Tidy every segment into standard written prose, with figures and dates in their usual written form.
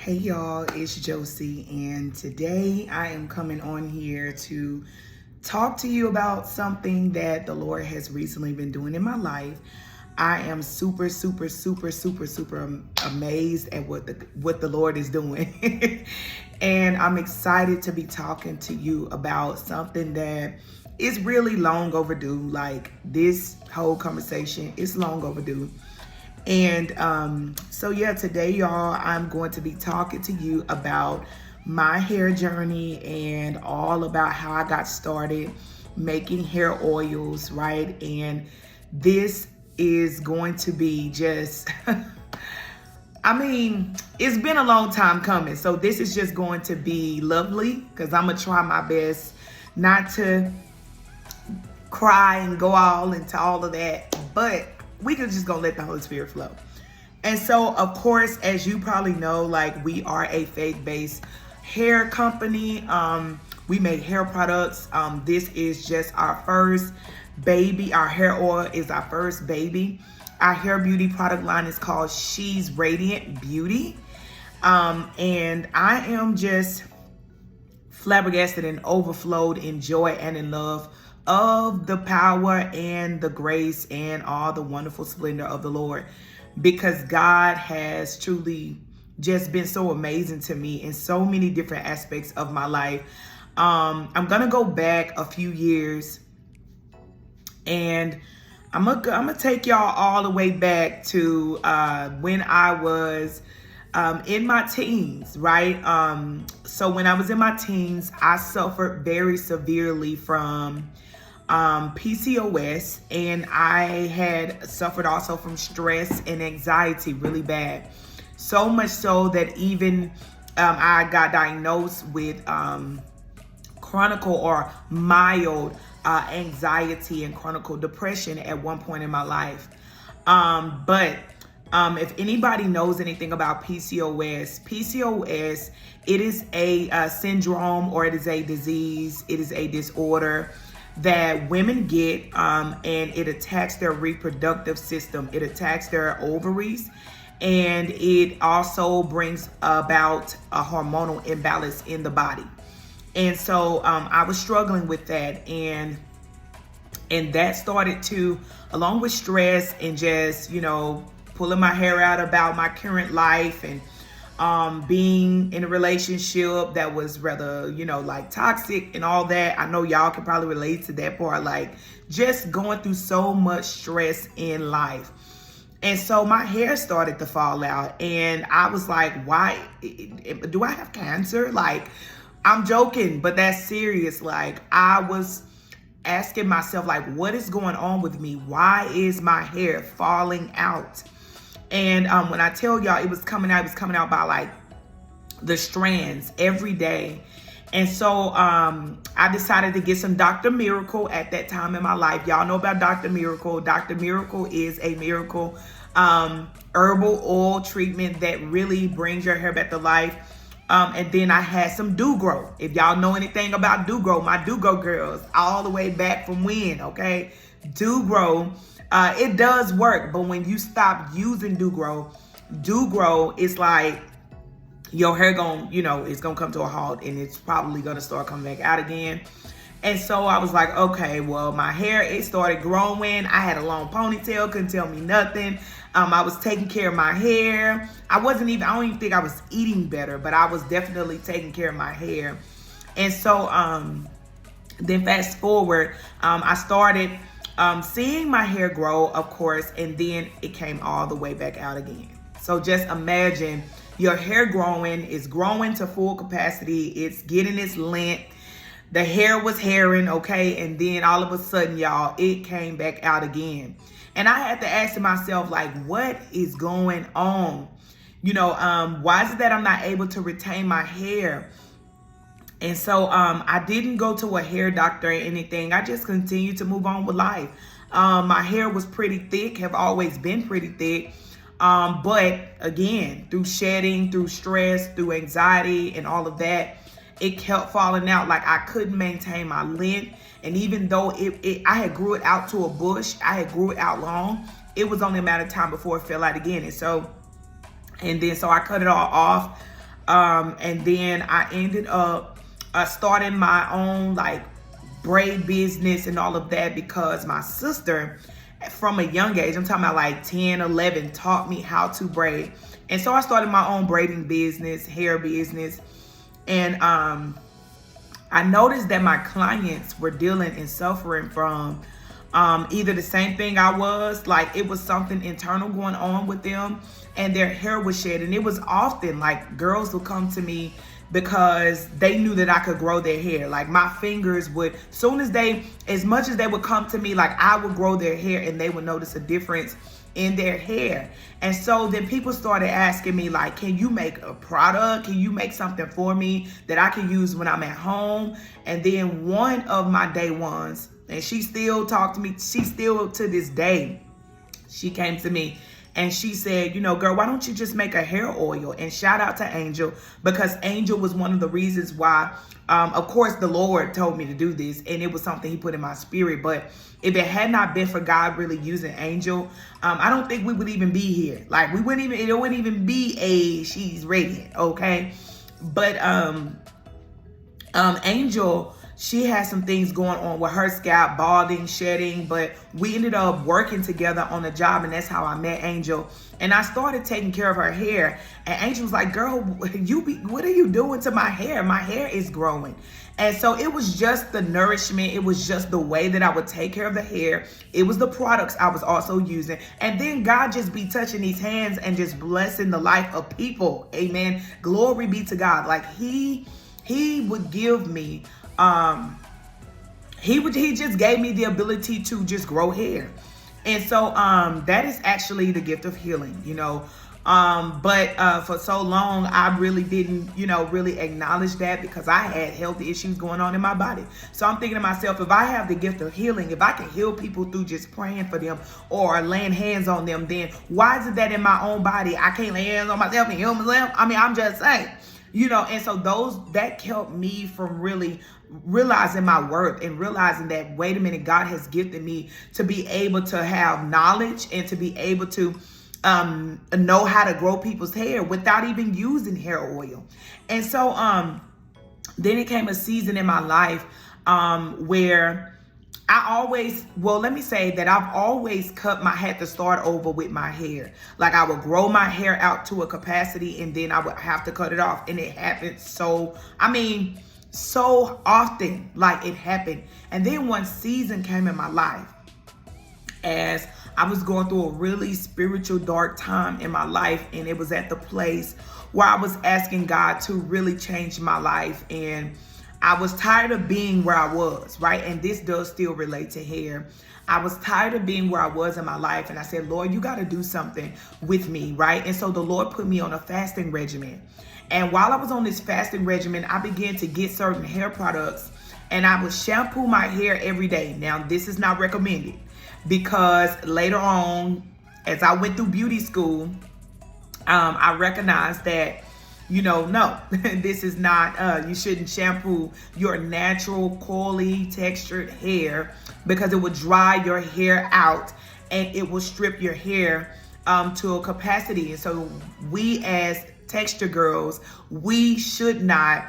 Hey y'all, it's Josie, and today I am coming on here to talk to you about something that the Lord has recently been doing in my life. I am super amazed at what the Lord is doing. And I'm excited to be talking to you about something that is really long overdue. Like, this whole conversation is long overdue. And so yeah, today y'all, I'm going to be talking to you about my hair journey and all about how I got started making hair oils, right? And this is going to be just I mean, it's been a long time coming. So this is just going to be lovely because I'm gonna try my best not to cry and go all into all of that, but we could just gonna let the Holy Spirit flow. And so, of course, as you probably know, like, we are a faith-based hair company. We make hair products. This is just our first baby. Our hair oil is our first baby. Our hair beauty product line is called She's Radiant Beauty. And I am just flabbergasted and overflowed in joy and in love of the power and the grace and all the wonderful splendor of the Lord, because God has truly just been so amazing to me in so many different aspects of my life. I'm gonna go back a few years, and I'm gonna take y'all all the way back to when I was in my teens, right? So when I was in my teens, I suffered very severely from PCOS, and I had suffered also from stress and anxiety really bad. So much so that even I got diagnosed with chronic or mild anxiety and chronic depression at one point in my life. But if anybody knows anything about PCOS, it is a syndrome, or it is a disease. It is a disorder that women get, and it attacks their reproductive system. It attacks their ovaries, and it also brings about a hormonal imbalance in the body. And so I was struggling with that, and that started to, along with stress and just, pulling my hair out about my current life, and being in a relationship that was rather, like, toxic and all that. I know y'all can probably relate to that part, like just going through so much stress in life. And so my hair started to fall out, and I was like, why do I have cancer? Like, I'm joking, but that's serious. Like, I was asking myself, like, what is going on with me? Why is my hair falling out? And when I tell y'all it was coming out by like the strands every day. And so I decided to get some Dr. Miracle at that time in my life. Y'all know about Dr. Miracle. Dr. Miracle is a miracle herbal oil treatment that really brings your hair back to life. And then I had some Do-Grow. If y'all know anything about Do-Grow, my Do-Grow girls, all the way back from when, okay? Do-Grow. It does work, but when you stop using Do-Grow, it's like your hair it's gonna come to a halt, and it's probably gonna start coming back out again. And so I was like, okay, well, my hair, it started growing. I had a long ponytail, couldn't tell me nothing. I was taking care of my hair. I don't even think I was eating better, but I was definitely taking care of my hair. And so then fast forward, I started seeing my hair grow, of course, and then it came all the way back out again. So just imagine your hair is growing to full capacity. It's getting its length. The hair was hairing, okay? And then all of a sudden, y'all, it came back out again. And I had to ask myself, like, what is going on? Why is it that I'm not able to retain my hair? And so I didn't go to a hair doctor or anything. I just continued to move on with life. My hair was pretty thick, have always been pretty thick. But again, through shedding, through stress, through anxiety and all of that, it kept falling out. Like, I couldn't maintain my length. And even though I had grew it out to a bush, I had grew it out long, it was only a matter of time before it fell out again. And so I cut it all off. And then I ended up starting my own like braid business and all of that, because my sister from a young age, I'm talking about like 10, 11, taught me how to braid. And so I started my own braiding business, hair business. And I noticed that my clients were dealing and suffering from either the same thing I was, like it was something internal going on with them, and their hair was shed. And it was often like girls would come to me because they knew that I could grow their hair. Like my fingers would, as much as they would come to me, like I would grow their hair and they would notice a difference in their hair. And so then people started asking me like, can you make a product? Can you make something for me that I can use when I'm at home? And then one of my day ones, and she still talked to me, she still to this day, she came to me and she said, girl, why don't you just make a hair oil? And shout out to Angel, because Angel was one of the reasons why, of course, the Lord told me to do this, and it was something he put in my spirit. But if it had not been for God really using Angel, I don't think we would even be here. Like it wouldn't even be She's Radiant, okay? But Angel, she had some things going on with her scalp, balding, shedding, but we ended up working together on a job, and that's how I met Angel. And I started taking care of her hair, and Angel was like, girl, what are you doing to my hair? My hair is growing. And so it was just the nourishment. It was just the way that I would take care of the hair. It was the products I was also using. And then God just be touching these hands and just blessing the life of people. Amen. Glory be to God. Like he would give me, he just gave me the ability to just grow hair. And so that is actually the gift of healing, but for so long I really didn't really acknowledge that, because I had health issues going on in my body. So I'm thinking to myself, if I have the gift of healing, if I can heal people through just praying for them or laying hands on them, then why is it that in my own body I can't lay hands on myself and heal myself? I mean, I'm just saying. And so that kept me from really realizing my worth and realizing that, wait a minute, God has gifted me to be able to have knowledge and to be able to know how to grow people's hair without even using hair oil. And so then it came a season in my life where let me say that I've always had to start over with my hair. Like I would grow my hair out to a capacity and then I would have to cut it off. And it happened so often, like it happened. And then one season came in my life as I was going through a really spiritual dark time in my life. And it was at the place where I was asking God to really change my life. And I was tired of being where I was, right? And this does still relate to hair. I was tired of being where I was in my life. And I said, Lord, you got to do something with me, right? And so the Lord put me on a fasting regimen. And while I was on this fasting regimen, I began to get certain hair products, and I would shampoo my hair every day. Now, this is not recommended, because later on, as I went through beauty school, I recognized that no, this is not, you shouldn't shampoo your natural coily textured hair, because it will dry your hair out and it will strip your hair to a capacity. And so we as texture girls, we should not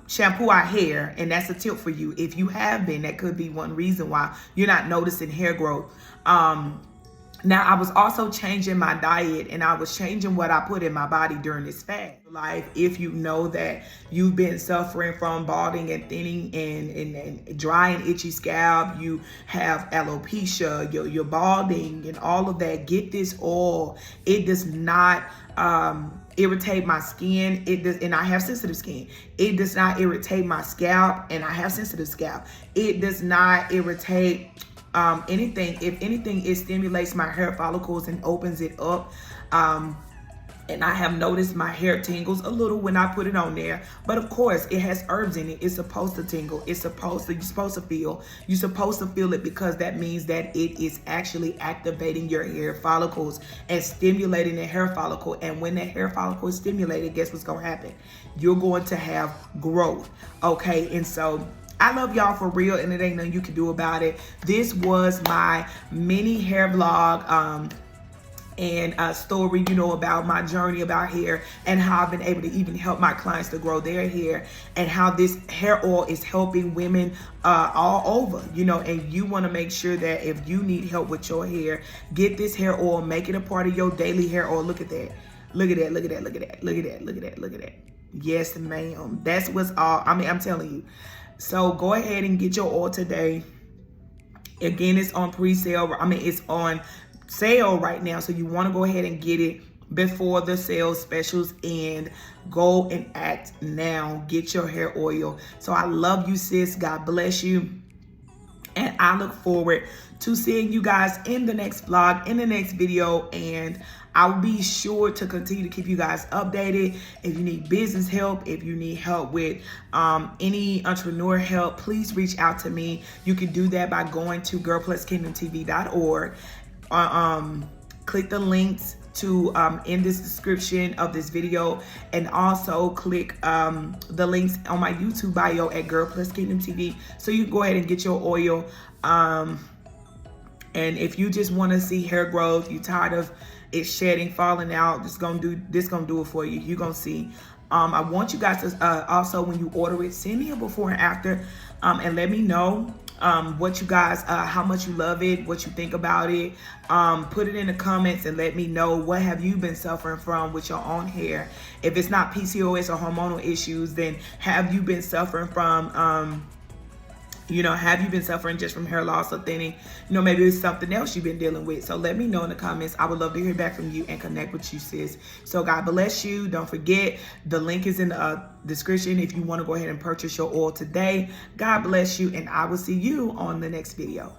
shampoo our hair. And that's a tip for you. If you have been, that could be one reason why you're not noticing hair growth. Now, I was also changing my diet, and I was changing what I put in my body during this fast. Life, if you know that you've been suffering from balding and thinning and dry and itchy scalp, you have alopecia, you're balding and all of that, get this oil. It does not irritate my skin. It does, and I have sensitive skin. It does not irritate my scalp, and I have sensitive scalp. It does not irritate anything. If anything, it stimulates my hair follicles and opens it up. And I have noticed my hair tingles a little when I put it on there. But of course, it has herbs in it. It's supposed to tingle. You're supposed to feel it, because that means that it is actually activating your hair follicles and stimulating the hair follicle. And when that hair follicle is stimulated, guess what's going to happen? You're going to have growth. Okay. And so I love y'all for real, and it ain't nothing you can do about it. This was my mini hair vlog. and story, you know, about my journey about hair and how I've been able to even help my clients to grow their hair, and how this hair oil is helping women all over, you know. And you want to make sure that if you need help with your hair, get this hair oil, make it a part of your daily hair oil. Look at that. Look at that. Look at that. Look at that. Look at that. Look at that. Look at that. Yes, ma'am. That's what's all. I mean, I'm telling you. So go ahead and get your oil today. Again, it's on pre-sale. I mean, it's on sale right now, so you want to go ahead and get it before the sale specials end. Go and act now. Get your hair oil. So I love you, sis. God bless you, and I look forward to seeing you guys in the next vlog, in the next video, and I'll be sure to continue to keep you guys updated. If you need business help, if you need help with any entrepreneur help, please reach out to me. You can do that by going to girlpluskingdomtv.org. Click the links to in this description of this video, and also click the links on my YouTube bio at Girl Plus Kingdom TV, so you can go ahead and get your oil. And if you just want to see hair growth, you tired of it shedding, falling out, this gonna do it for you. You're gonna see. I want you guys to also, when you order it, send me a before and after, and let me know what you guys, how much you love it, what you think about it. Put it in the comments and let me know, what have you been suffering from with your own hair. If it's not PCOS or hormonal issues, then have you been suffering from you know, have you been suffering just from hair loss or thinning? You know, maybe it's something else you've been dealing with. So let me know in the comments. I would love to hear back from you and connect with you, sis. So God bless you. Don't forget, the link is in the description if you want to go ahead and purchase your oil today. God bless you, and I will see you on the next video.